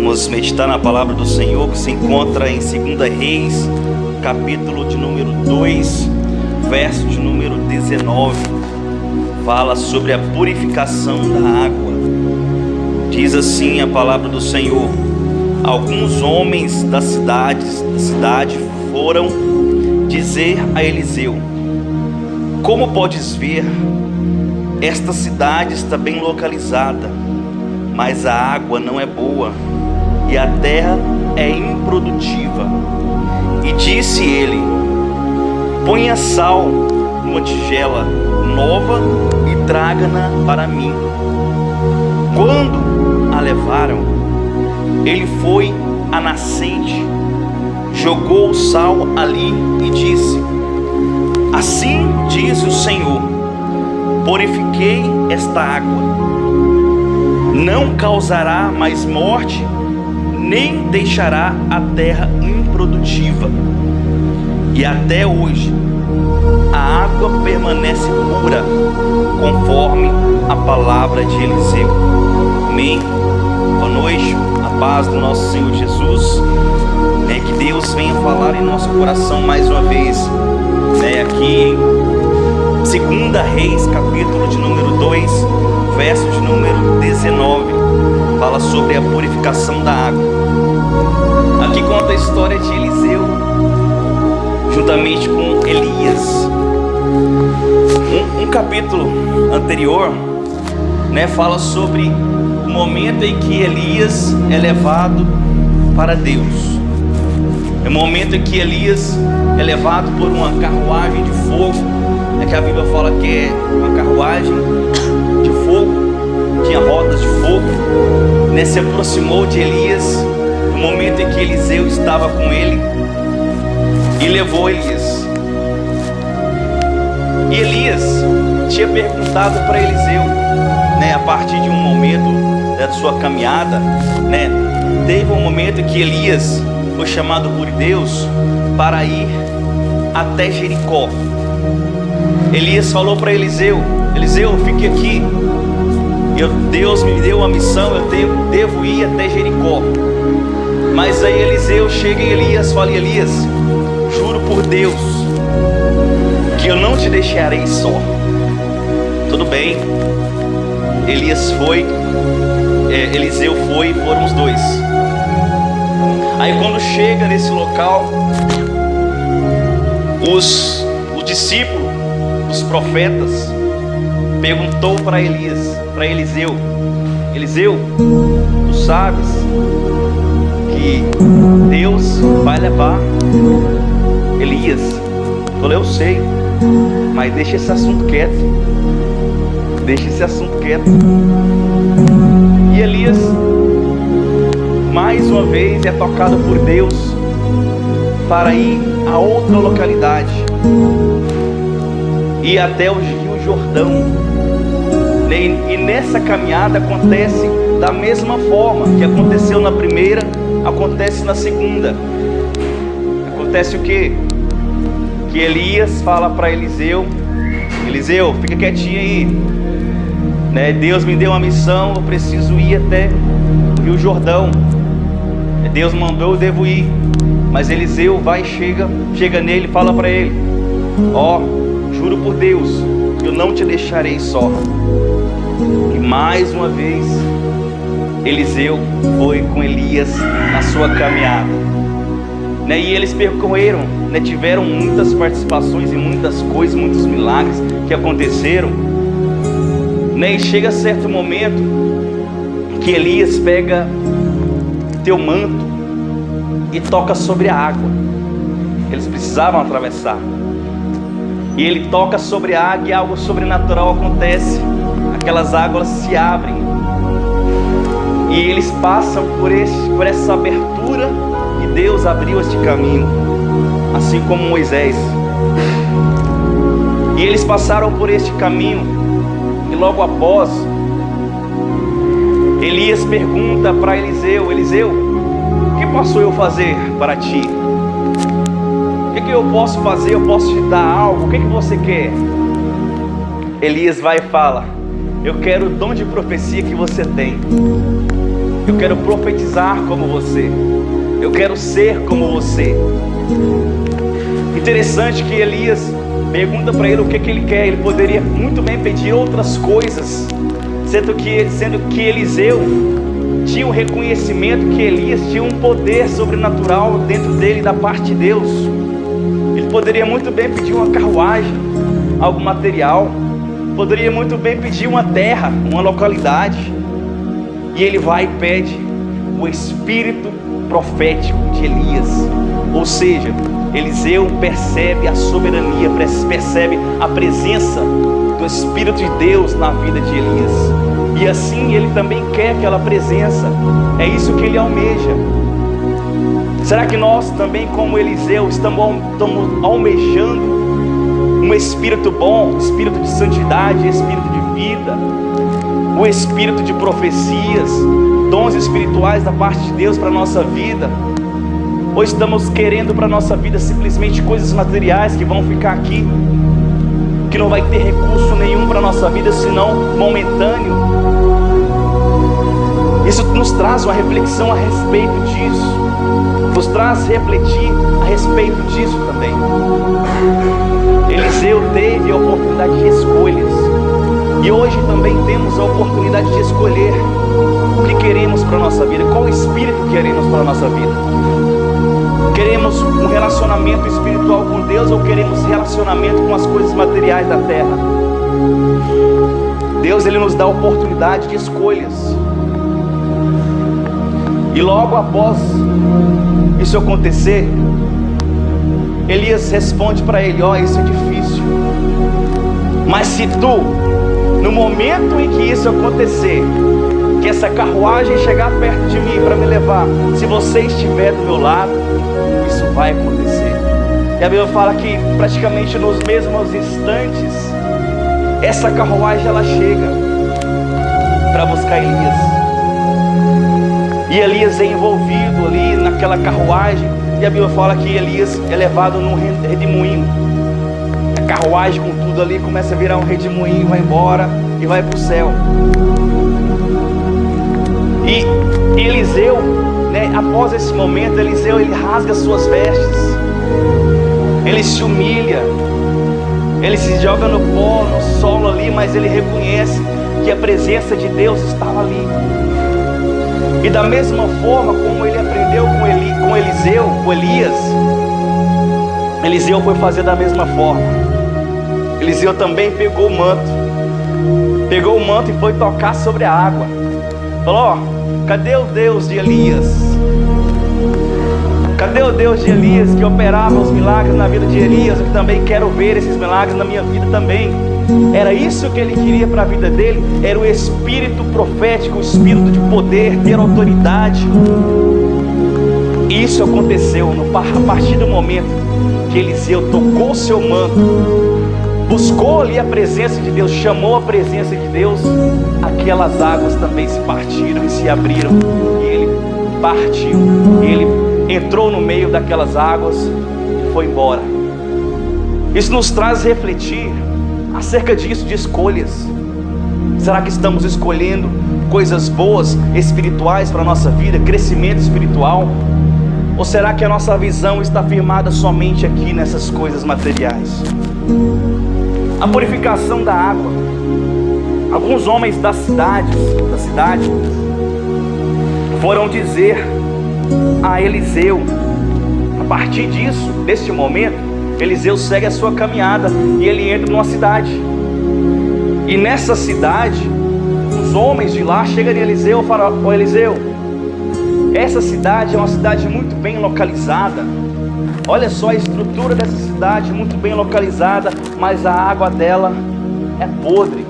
Vamos meditar na palavra do Senhor que se encontra em 2 Reis, capítulo de número 2, verso de número 19. Fala sobre a purificação da água. Diz assim a palavra do Senhor: alguns homens da cidade foram dizer a Eliseu: como podes ver, esta cidade está bem localizada, mas a água não é boa e a terra é improdutiva. E disse ele: ponha sal numa tigela nova e traga-na para mim. Quando a levaram, ele foi à nascente, jogou o sal ali e disse: assim diz o Senhor, purifiquei esta água, não causará mais morte, nem deixará a terra improdutiva. E até hoje a água permanece pura, conforme a palavra de Eliseu. Amém. Boa noite, a paz do nosso Senhor Jesus. Que Deus venha falar em nosso coração mais uma vez. Aqui em 2 Reis, capítulo de número 2, verso de número 19, fala sobre a purificação da água. Aqui conta a história de Eliseu juntamente com Elias. Um capítulo anterior, fala sobre o momento em que Elias é levado para Deus. É o momento em que Elias é levado por uma carruagem de fogo. Que a Bíblia fala que é uma carruagem de fogo, tinha rodas de fogo. Se aproximou de Elias no momento em que Eliseu estava com ele e levou Elias. E Elias tinha perguntado para Eliseu, a partir de um momento da sua caminhada, teve um momento em que Elias foi chamado por Deus para ir até Jericó. Elias falou para Eliseu: Eliseu, fique aqui, Deus me deu uma missão, eu devo ir até Jericó. Mas aí Eliseu chega em Elias e fala: Elias, juro por Deus que eu não te deixarei só. Tudo bem. Eliseu foi e foram os dois. Aí quando chega nesse local, os discípulos, os profetas, perguntou para Eliseu: Eliseu, tu sabes que Deus vai levar Elias? Eu falei: eu sei, mas deixa esse assunto quieto. E Elias mais uma vez é tocado por Deus para ir a outra localidade, ir até o Rio Jordão. E nessa caminhada acontece da mesma forma que aconteceu na primeira, acontece na segunda. Acontece o quê? Que Elias fala para Eliseu: Eliseu, fica quietinho aí, Deus me deu uma missão, eu preciso ir até o Rio Jordão. Deus mandou, eu devo ir. Mas Eliseu chega nele e fala para ele: juro por Deus, eu não te deixarei só. E mais uma vez Eliseu foi com Elias na sua caminhada, e eles percorreram, tiveram muitas participações e muitas coisas, muitos milagres que aconteceram, e chega certo momento que Elias pega teu manto e toca sobre a água. Eles precisavam atravessar, e ele toca sobre a água e algo sobrenatural acontece. Aquelas águas se abrem e eles passam por essa abertura, e Deus abriu este caminho, assim como Moisés. E eles passaram por este caminho, e logo após Elias pergunta para Eliseu: Eliseu, o que posso eu fazer para ti? O que eu posso fazer? Eu posso te dar algo? O que você quer? Elias vai e fala: eu quero o dom de profecia que você tem. Eu quero profetizar como você. Eu quero ser como você. Interessante que Elias pergunta para ele o que ele quer. Ele poderia muito bem pedir outras coisas, sendo que Eliseu tinha um reconhecimento que Elias tinha um poder sobrenatural dentro dele, da parte de Deus. Ele poderia muito bem pedir uma carruagem, algo material, poderia muito bem pedir uma terra, uma localidade, e ele vai e pede o espírito profético de Elias. Ou seja, Eliseu percebe a soberania, percebe a presença do Espírito de Deus na vida de Elias, e assim ele também quer aquela presença. É isso que ele almeja. Será que nós também, como Eliseu, estamos almejando um espírito bom, espírito de santidade, espírito de vida, o espírito de profecias, dons espirituais da parte de Deus para a nossa vida? Ou estamos querendo para a nossa vida simplesmente coisas materiais que vão ficar aqui, que não vai ter recurso nenhum para a nossa vida, senão momentâneo? Isso nos traz uma reflexão a respeito disso, nos traz refletir a respeito disso também. Eliseu teve a oportunidade de escolhas, e hoje também temos a oportunidade de escolher o que queremos para a nossa vida, qual espírito queremos para a nossa vida. Queremos um relacionamento espiritual com Deus, ou queremos relacionamento com as coisas materiais da terra? Deus, Ele nos dá a oportunidade de escolhas. E logo após isso acontecer, Elias responde para ele: ó, isso é difícil, mas se tu, no momento em que isso acontecer, que essa carruagem chegar perto de mim para me levar, se você estiver do meu lado, isso vai acontecer. E a Bíblia fala que praticamente nos mesmos instantes, essa carruagem ela chega para buscar Elias. E Elias é envolvido ali naquela carruagem, e a Bíblia fala que Elias é levado num redemoinho. A carruagem com tudo ali começa a virar um redemoinho, vai embora e vai para o céu. E Eliseu, após esse momento, Eliseu ele rasga suas vestes, ele se humilha, ele se joga no pó, no solo ali, mas ele reconhece que a presença de Deus estava ali. E da mesma forma como ele aprendeu com Elias, Eliseu foi fazer da mesma forma. Eliseu também pegou o manto e foi tocar sobre a água. Falou: ó, cadê o Deus de Elias? Cadê o Deus de Elias que operava os milagres na vida de Elias? Eu também quero ver esses milagres na minha vida também. Era isso que ele queria para a vida dele. Era o espírito profético, o espírito de poder, ter autoridade. E isso aconteceu a partir do momento que Eliseu tocou seu manto, buscou ali a presença de Deus, chamou a presença de Deus. Aquelas águas também se partiram e se abriram, e ele partiu, ele entrou no meio daquelas águas e foi embora. Isso nos traz a refletir acerca disso, de escolhas. Será que estamos escolhendo coisas boas, espirituais para a nossa vida, crescimento espiritual? Ou será que a nossa visão está firmada somente aqui nessas coisas materiais? A purificação da água. Alguns homens da cidade foram dizer a Eliseu. A partir disso, deste momento, Eliseu segue a sua caminhada e ele entra numa cidade. E nessa cidade, os homens de lá chegam em Eliseu e falam: ó Eliseu, essa cidade é uma cidade muito bem localizada. Olha só a estrutura dessa cidade, muito bem localizada, mas a água dela é podre.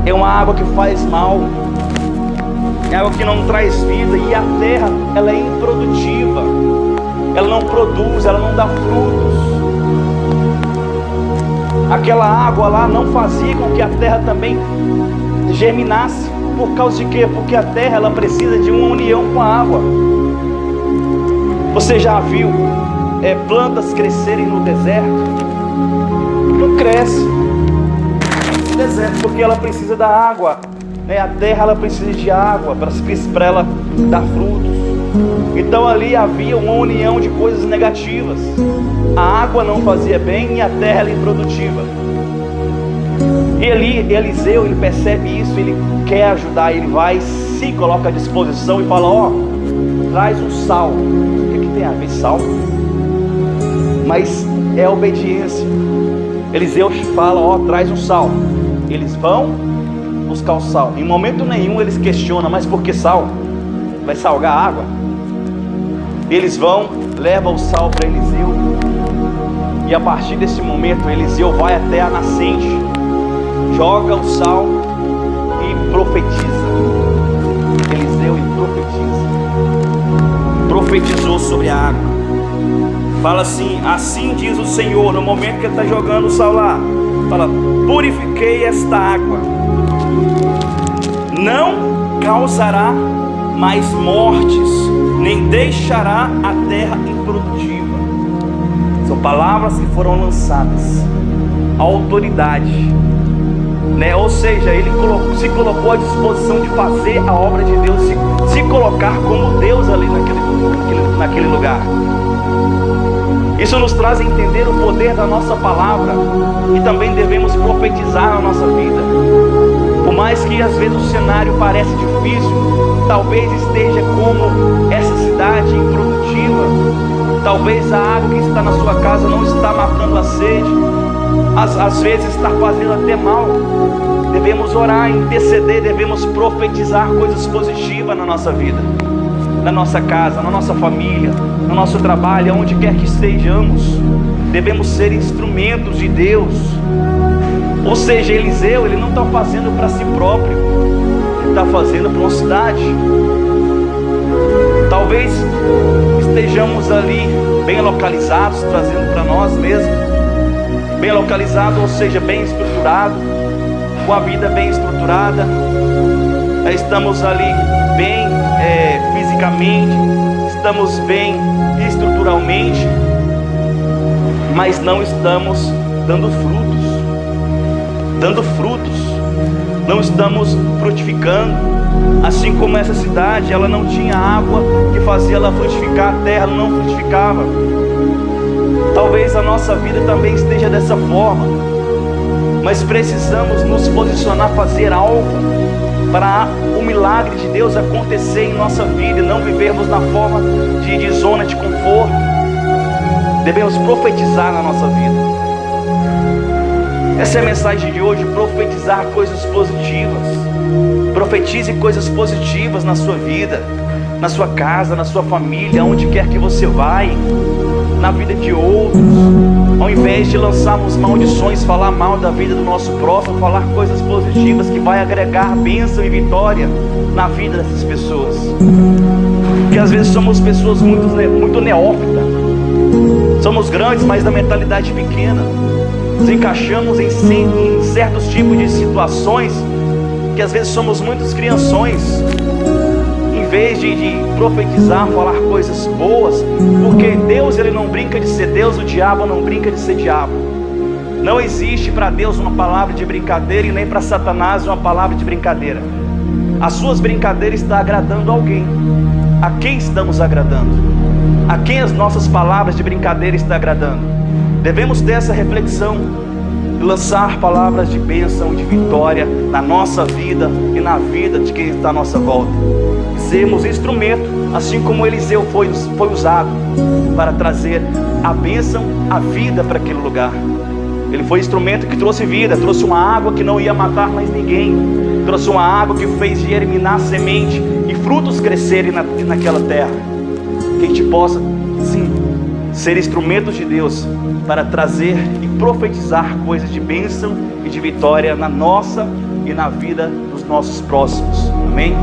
É uma água que faz mal, é água que não traz vida, e a terra ela é improdutiva. Ela não produz, ela não dá frutos. Aquela água lá não fazia com que a terra também germinasse. Por causa de quê? Porque a terra ela precisa de uma união com a água. Você já viu plantas crescerem no deserto? Não cresce no deserto porque ela precisa da água. A terra ela precisa de água para ela dar frutos. Então ali havia uma união de coisas negativas. A água não fazia bem e a terra era improdutiva. E Eliseu, ele percebe isso, ele quer ajudar, ele vai, se coloca à disposição e fala: traz um sal. O que tem a ver sal? Mas é obediência. Eliseu fala: traz um sal. Eles vão buscar o sal. Em momento nenhum eles questionam: mas por que sal? Vai salgar a água? Eles vão, levam o sal para Eliseu. E a partir desse momento Eliseu vai até a nascente, joga o sal e profetiza. Eliseu profetizou sobre a água. Fala assim: assim diz o Senhor. No momento que ele está jogando o sal lá, fala: purifiquei esta água, não causará mais mortes, nem deixará a terra improdutiva. São palavras que foram lançadas. A autoridade, ou seja, ele se colocou à disposição de fazer a obra de Deus, se colocar como Deus ali naquele lugar. Isso nos traz a entender o poder da nossa palavra, e também devemos profetizar na nossa vida. Por mais que às vezes o cenário pareça difícil, talvez esteja como essa cidade improdutiva, talvez a água que está na sua casa não está matando a sede, às vezes está fazendo até mal. Devemos orar, interceder, devemos profetizar coisas positivas na nossa vida, na nossa casa, na nossa família, no nosso trabalho, aonde quer que estejamos. Devemos ser instrumentos de Deus. Ou seja, Eliseu, ele não está fazendo para si próprio, ele está fazendo para uma cidade. Talvez estejamos ali bem localizados, trazendo para nós mesmos, bem localizado, ou seja, bem estruturado, com a vida bem estruturada. Estamos ali bem fisicamente, estamos bem estruturalmente, mas não estamos dando frutos, não estamos frutificando. Assim como essa cidade, ela não tinha água que fazia ela frutificar, a terra não frutificava. Talvez a nossa vida também esteja dessa forma, mas precisamos nos posicionar, fazer algo para o milagre de Deus acontecer em nossa vida, e não vivermos na forma de zona de conforto. Devemos profetizar na nossa vida. Essa é a mensagem de hoje: profetizar coisas positivas. Profetize coisas positivas na sua vida, na sua casa, na sua família, onde quer que você vai, na vida de outros. Ao invés de lançarmos maldições, falar mal da vida do nosso próximo, falar coisas positivas que vai agregar bênção e vitória na vida dessas pessoas. Porque às vezes somos pessoas muito neófitas, somos grandes, mas da mentalidade pequena. Nos encaixamos em certos tipos de situações que às vezes somos muitos crianções, em vez de profetizar, falar coisas boas. Porque Deus, ele não brinca de ser Deus, o diabo não brinca de ser diabo. Não existe para Deus uma palavra de brincadeira, e nem para Satanás uma palavra de brincadeira. As suas brincadeiras estão agradando alguém. A quem estamos agradando? A quem as nossas palavras de brincadeira estão agradando? Devemos ter essa reflexão, lançar palavras de bênção e de vitória na nossa vida e na vida de quem está à nossa volta. Sermos instrumento, assim como Eliseu foi usado para trazer a bênção, a vida para aquele lugar. Ele foi instrumento que trouxe vida, trouxe uma água que não ia matar mais ninguém, trouxe uma água que fez germinar semente e frutos crescerem naquela terra. Que a gente possa, sim, ser instrumentos de Deus para trazer e profetizar coisas de bênção e de vitória na nossa e na vida dos nossos próximos. Amém?